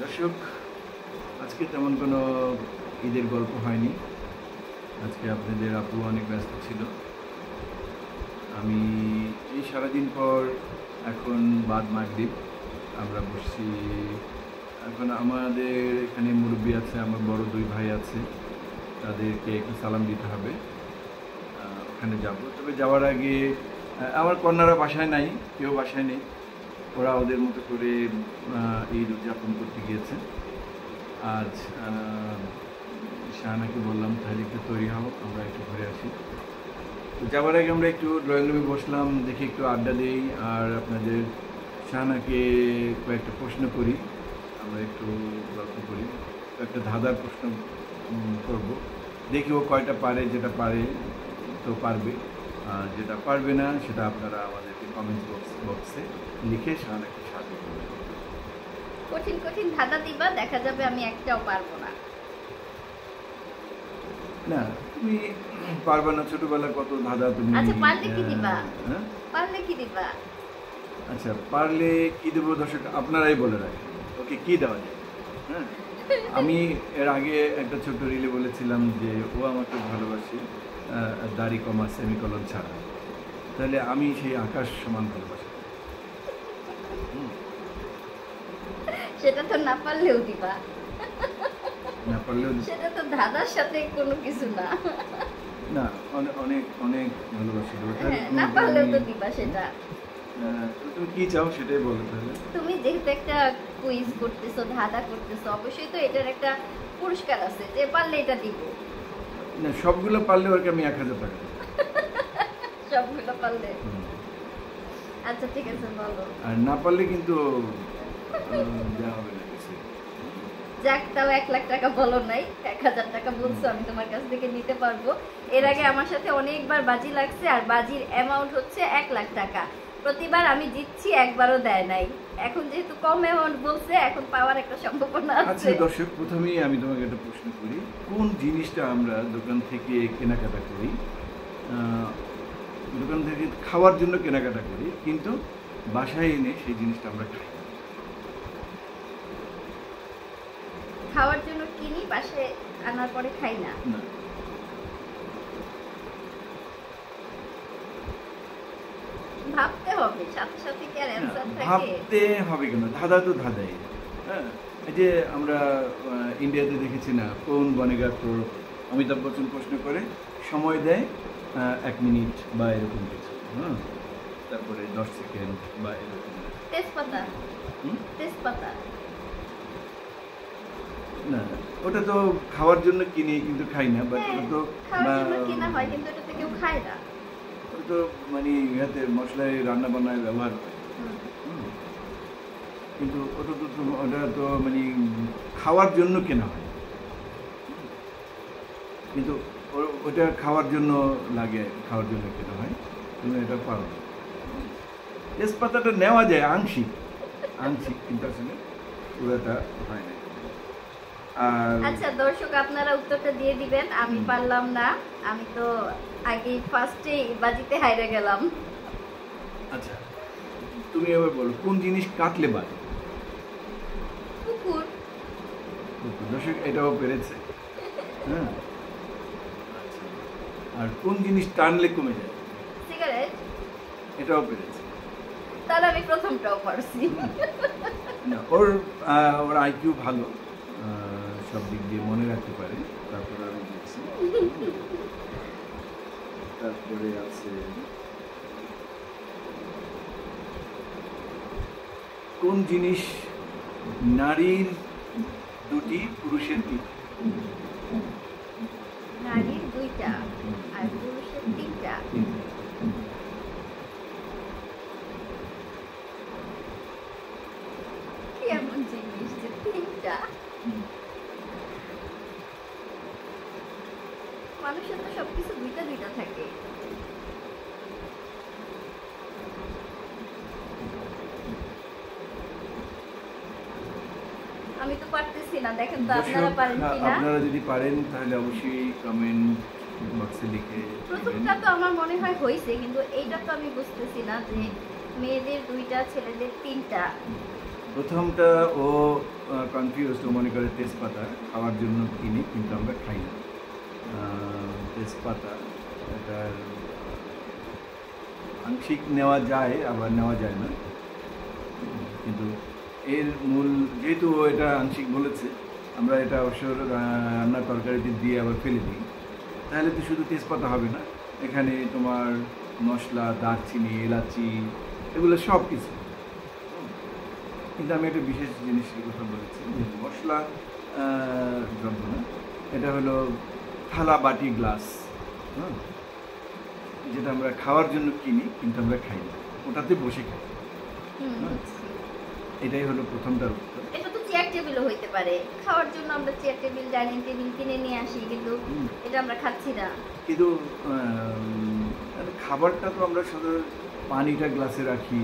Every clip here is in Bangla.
দর্শক, আজকে তেমন কোনো ঈদের গল্প হয়নি। আজকে আপনাদের আপু অনেক ব্যস্ত ছিল। আমি এই সারাদিন পর এখন বাদ মাগরিব আমরা বসছি। এখন আমাদের এখানে মুরব্বি আছে, আমার বড় দুই ভাই আছে, তাদেরকে একটু সালাম দিতে হবে। ওখানে যাব। তবে যাওয়ার আগে আমার কন্যারা বাসায় নাই, কেউ বাসায় নেই। ওরা ওদের মতো করে ঈদ উদযাপন করতে গিয়েছে। আজ শাহানাকে বললাম তাহলে একটু তৈরি হও, আমরা একটু ঘুরে আসি। তো যাওয়ার আগে আমরা একটু ড্রয়িং রুমে বসলাম, দেখি একটু আড্ডা দিই আর আপনাদের শাহানাকে কয়েকটা প্রশ্ন করি, আমরা একটু গল্প করি। একটা ধাঁধার প্রশ্ন করব, দেখি ও কয়টা পারে। যেটা পারে তো পারবে, আর যেটা পারবে না সেটা আপনারা আমাদেরকে কমেন্ট বক্সে লিখে শাহানাকে সাহায্য করবেন। কঠিন কঠিন ধাঁধা দিবা, দেখা যাবে আমি একটাও পারবো না। না, তুমি পারবে না। ছোটবেলায় কত ধাঁধা তুমি। আচ্ছা, পারলে কি দিবা? হ্যাঁ, পারলে কি দিবা? আচ্ছা, পারলে কি দেবো দর্শক আপনারাই বলে রাখেন। ওকে কি দেওয়া যায়? হ্যাঁ, আমি এর আগে একটা ছোট্ট রিলে বলেছিলাম যে ও আমাকে ভালোবাসে দাড়ি কমা সেমিকলন ছাড়া। তাহলে আমি সেই আকাশ সমান ভালোবাসি। সেটা তো না পারলেও দিবা। না পারলেও সেটা তো ধাঁধার সাথে কোনো কিছু না। না, অনেক অনেক অনেক ভালোবাসি। না পারলেও তো দিবা সেটা। তুমি কি চাও সেটাই বলো তাহলে। তুমি যেহেতু একটা কুইজ করতেছো, ধাঁধা করতেছো, অবশ্যই তো এটার একটা পুরস্কার আছে, যে পারলে এটা দিব। না, সবগুলো পারলে ওকে আমি 1000 টাকা দেব। সবগুলো পারলে? আচ্ছা ঠিক আছে, বলো। আর না পারলে কিন্তু দেওয়া হবে না কিছু। যাক, তাও 1,00,000 টাকা বলো নাই, 1,000 টাকা বলছো, আমি তোমার কাছ থেকে নিতে পারবো। এর আগে আমার সাথে অনেকবার বাজি লাগছে, আর বাজির অ্যামাউন্ট হচ্ছে 1,00,000 টাকা। প্রতিবার আমি জিতছি, একবারও দেয় নাই। এখন যেহেতু কম অ্যামাউন্ট বলছে, এখন পাওয়ার একটা সম্ভাবনা আচ্ছা আছে। দর্শক, প্রথমেই আমি তোমাকে একটা প্রশ্ন করি। কোন জিনিসটা আমরা দোকান থেকে কেনাকাটা করি, দোকান থেকে খাওয়ার জন্য কেনাকাটা করি, কিন্তু বাসায় এনে সেই জিনিসটা আমরা খাই? খাওয়ার জন্য কিনি, বাসায় আনার পরে খাই না। না, ভাবতে হবে, সাথে সাথে কি আর অ্যানসার থাকে? ভাবতে হবে কেন? ধাঁধা তো ধাঁধাই। হ্যাঁ, এই যে আমরা ইন্ডিয়াতে দেখেছি না, কোন বনেগা তোর অমিতাভ বচ্চন প্রশ্ন করে, সময় দেয় 1 মিনিট বা এরকম কিছু। হ্যাঁ, তারপরে 10 সেকেন্ড বা এরকম। তেজপাতা। হুম? তেজপাতা। না, ওটা তো খাওয়ার জন্য কিনি কিন্তু খাই না। বাট হ্যাঁ, ওটা তো খাওয়ার জন্য কেনা হয়, কিন্তু এটাতে কেউ খায় না। ওটা তো মানে ইয়াতে মশলায় রান্না বান্নায় ব্যবহার হয়। হুম। কিন্তু ওটা তো মানে খাওয়ার জন্য কেনা হয়, কিন্তু ওটা খাওয়ার জন্য লাগে, খাওয়ার জন্য কেনা হয়। তুমি এটা পারো না। তেজপাতাটা নেওয়া যায় আংশিক আংশিক, কিন্তু আসলে পুরোটা হয় না। আর আচ্ছা দর্শক, আপনারা উত্তরটা দিয়ে দিবেন, আমি পারলাম না। আমি তো আগে ফার্স্টে বাজিতে হাইরে গেলাম। আচ্ছা, তুমি এবার বলো, কোন জিনিস কাটলে বাড়ে? কুকুর। দর্শক এটাও পেরেছে। হ্যাঁ, আচ্ছা। আর কোন জিনিস টানলে কমে যায়? সিগারেট। এটাও পেরেছে। তাহলে আমি প্রথমটাও পারছি। না, ওর আইকিউ ভালো, সব দিক দিয়ে মনে রাখতে পারে। তারপরে আমি দেখছি, তারপরে আছে কোন জিনিস নারীর 2টি পুরুষের 3টি? নারীর 2টা আর পুরুষের 3টা। কি এমন জিনিস যে 3টা? মানুষের তো সবকিছু 2টা 2টা থাকে। আমি তো পারতেছি না, দেখেন তো আপনারা পারেন কিনা। আপনারা যদি পারেন তাহলে অবশ্যই কমেন্ট বক্সে লিখে। প্রথমটা তো আমার মনে হয় হয়েছে, কিন্তু এইটা তো আমি বুঝতেছি না যে মেয়েদের 2টা ছেলেদের 3টা। প্রথমটা ও কনফিউজ, ও মনে করে তেজপাতা খাওয়ার জন্য কিনি, কিন্তু আমরা খাই না। তেজপাতা এটার আংশিক নেওয়া যায়, আবার নেওয়া যায় না। কিন্তু এর মূল, যেহেতু ও এটা আংশিক বলেছে, আমরা এটা অবশ্য রান্নার তরকারিতে দিয়ে আবার ফেলে দিই। তাহলে তো শুধু তেজপাতা হবে না, এখানে তোমার মশলা, দারচিনি, এলাচি, এগুলো সব কিছু। কিন্তু আমি একটা বিশেষ জিনিসের কথা বলেছি, যে মশলা দ্রব্য না, এটা হলো থালা, বাটি, গ্লাস, হ্যাঁ, যেটা আমরা খাওয়ার জন্য কিনি কিন্তু আমরা খাই না, ওটাতে বসে খাই। এটাই হলো প্রথমটার উত্তর। এটা তো চেয়ার টেবিলও হইতে পারে, খাওয়ার জন্য আমরা চেয়ার টেবিল, ডাইনিং টেবিল কিনে নিয়ে আসি, কিন্তু এটা আমরা খাচ্ছি না। কিন্তু খাবারটা তো আমরা সাধারণত পানিটা গ্লাসে রাখি,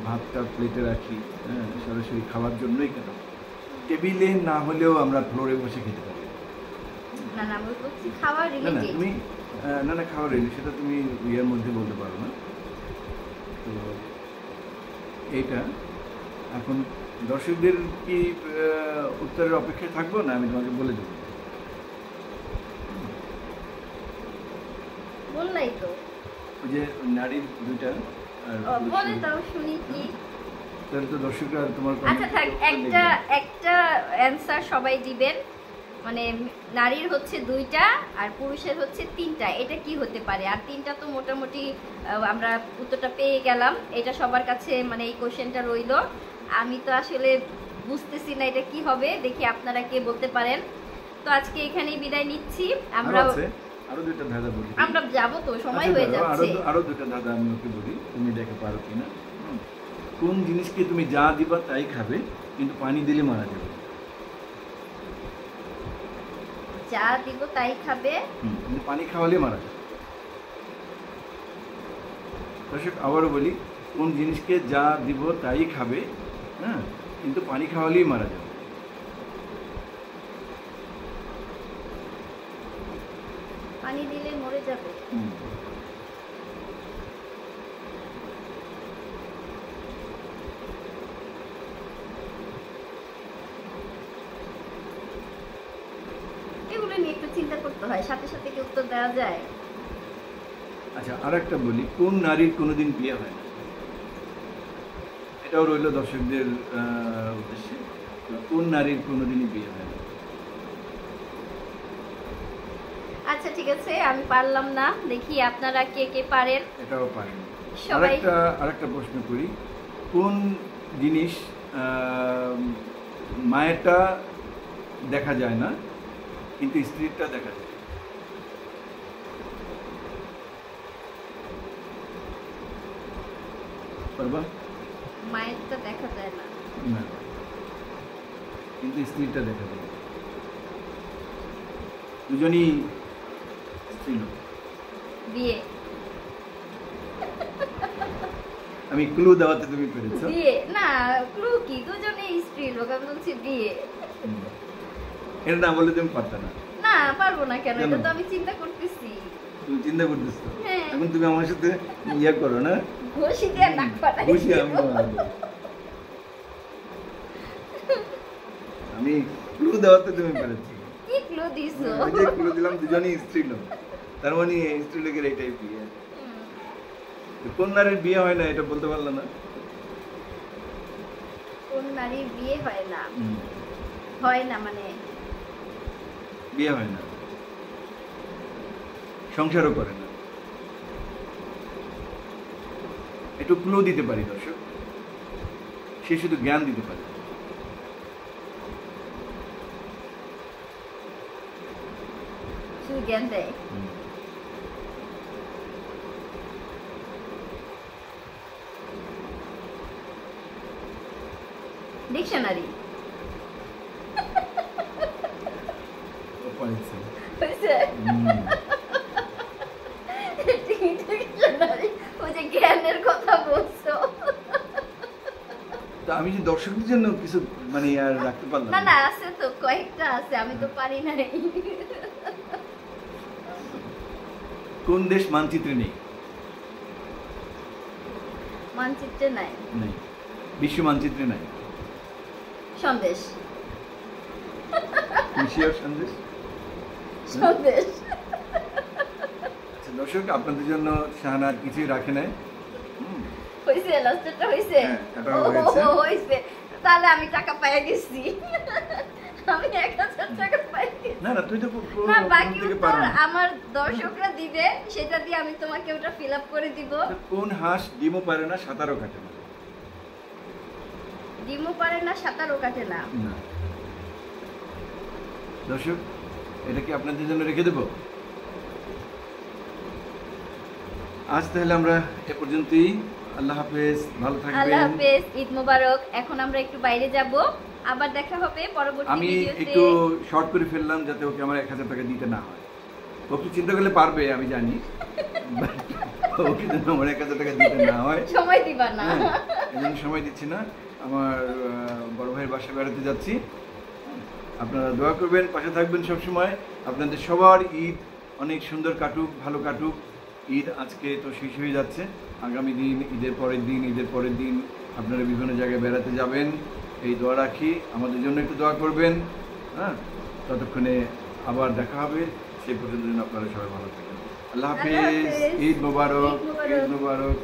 ভাতটা প্লেটে রাখি, হ্যাঁ, সরাসরি খাওয়ার জন্যই কেন, টেবিলে না হলেও আমরা ফ্লোরে বসে খেতে পারি। না না, আমি বলছি খাওয়ার না না, রিলেটেড। তুমি না খাওয়ার রিলেটেড, সেটা তুমি ইয়ের মধ্যে বলতে পারো না। তো এইটা এখন দর্শকদের কি উত্তরের অপেক্ষায় থাকবো, না আমি তোমাকে বলে দেবো? বললাই তো, ওই যে নারীর দুইটা, আর বলে দাও শুনি কি। তাহলে তো দর্শকরা তোমার আচ্ছা থাক, একটা অ্যানসার সবাই দিবেন, মানে নারীর হচ্ছে 2টা আর পুরুষের হচ্ছে 3টা, এটা কি হতে পারে? আর 3টা তো মোটামুটি আমরা উত্তরটা পেয়ে গেলাম। এটা সবার কাছে মানে এই কোশ্চেনটা রইলো। আমি তো আসলে বুঝতেছি না এটা কি হবে, দেখি আপনারা কে বলতে পারেন। তো আজকে এখানেই বিদায় নিচ্ছি। আমরা আরো দুইটা ধাঁধা বলি, আমরা যাব তো, সময় হয়ে যাচ্ছে। আরো দুইটা ধাঁধা আমি ওকে বলি, তুমি দেখে পারো কিনা। কোন জিনিসকে তুমি যা দিবা তাই খাবে, কিন্তু পানি দিলে মারা যাবে? যা দিব তাই খাবে, কিন্তু পানি খাওয়ালে মারা যাবে। দর্শক আবারও বলি, কোন জিনিসকে যা দিব তাই খাবে, হ্যাঁ, কিন্তু পানি খাওয়ালেই মারা যাবে? পানি দিলে মরে যাবে। এগুলো নিয়ে একটু চিন্তা করতে হয়, সাথে সাথে কি উত্তর দেওয়া যায়? আচ্ছা, আর একটা বলি, কোন নারীর কোনোদিন বিয়ে হয় না? এটাও রইল দর্শকদের উদ্দেশ্যে। কোন নারীর কোনোদিনই বিয়ে হয় না? আচ্ছা ঠিক আছে, আমি পারলাম না, দেখি আপনারা কে কে পারেন। এটাও পারেন। সবাই আরেকটা প্রশ্ন করি, কোন জিনিস মায়েরটা দেখা যায় না কিন্তু স্ত্রীরটা দেখা যায়? পারবা? মায়েরটা দেখা যায় না, না, কিন্তু স্ত্রীরটা দেখা যায়। দুজনই স্ত্রীলোক। বিয়ে। আমি ক্লু দেওয়াতে তুমি পেরেছো। বিয়ে না, ক্লু কি, দুজনেই স্ত্রী লোক, আমি বলছি বিয়ে। এটা না বললে তুমি পারতা না। না পারবো না কেন, এটা তো আমি চিন্তা করতেছি। তুমি চিন্তা করতেছো, হ্যাঁ। এখন তুমি আমার সাথে ইয়ে করো না, ঘষি দিয়ে নাক ফাটাই। ঘষি আমি আমি ক্লু দেওয়াতে তুমি পেরেছো। কি ক্লু দিছো? ওই যে ক্লু দিলাম, দুজনই স্ত্রী লোক, তার মানে স্ত্রী লোকের এটাই বিয়ে। কোন নারীর বিয়ে হয় না এটা বলতে পারলো না? কোন নারীর বিয়ে হয় না? হয় না মানে বিয়ে হয় না, সংসারও করে না। একটু ক্লু দিতে পারি দর্শক, সে শুধু জ্ঞান দিতে পারে। শুধু জ্ঞান দেয়। ডিকশনারি। হয়েছে? ডিকশনারি, ওই যে জ্ঞানের কথা বলছো। তো আমি যে দর্শকদের জন্য কিছু মানে আর রাখতে পারলাম না না, আছে তো, কয়েকটা আছে, আমি তো পারি নাই। কোন দেশ মানচিত্রে নেই? মানচিত্রে নাই? নেই, বিশ্ব মানচিত্রে নাই। সন্দেশ খুশি আর সন্দেশ। সন্দেশ। আচ্ছা দর্শক, আপনাদের জন্য শাহানা আর কিছুই রাখে নাই। হইছে, লাস্টেরটা হইছে। হ্যাঁ, এটাও হয়েছে। হইছে, তাহলে আমি টাকা পেয়ে গেছি। আমি 1000 টাকা পেয়ে গেছি। না না, তুই তো না, বাকি থেকে উত্তর পারো না। আমার দর্শকরা দিবে, সেটা দিয়ে আমি তোমাকে ওটা ফিল আপ করে দিব। কোন হাঁস ডিমও পারে না, সাঁতারও কাটে না? ডিমও পারে না, সাঁতারও কাটে না। না। দর্শক, এটা কি আপনাদের জন্য রেখে দেব? আজ তাহলে আমরা এ পর্যন্তই। আল্লাহ হাফেজ, ভালো আল্লাহ থাকবেন। হাফেজ, ঈদ মোবারক। এখন আমরা একটু বাইরে যাব, আবার দেখা হবে পরবর্তী আমি ভিডিওতে। একটু শর্ট করে ফেললাম যাতে ওকে আমার 1000 টাকা দিতে না হয়। ও একটু চিন্তা করলে পারবে, আমি জানি, ওকে যেন আমার 1000 টাকা দিতে না হয়। সময় দিবা না। এই জন্য সময় দিচ্ছি না। আমার বড় ভাইয়ের বাসায় বেড়াতে যাচ্ছি। আপনারা দোয়া করবেন, পাশে থাকবেন সব সময়। আপনাদের সবার ঈদ অনেক সুন্দর কাটুক, ভালো কাটুক। ঈদ আজকে তো শেষ হয়ে যাচ্ছে, আগামী দিন, ঈদের পরের দিন আপনারা বিভিন্ন জায়গায় বেড়াতে যাবেন, এই দোয়া রাখি। আমাদের জন্য একটু দোয়া করবেন। হ্যাঁ, ততক্ষণে আবার দেখা হবে। সেই পর্যন্ত যেন আপনারা সবাই ভালো থাকেন। আল্লাহ হাফেজ, ঈদ মোবারক, ঈদ মোবারক।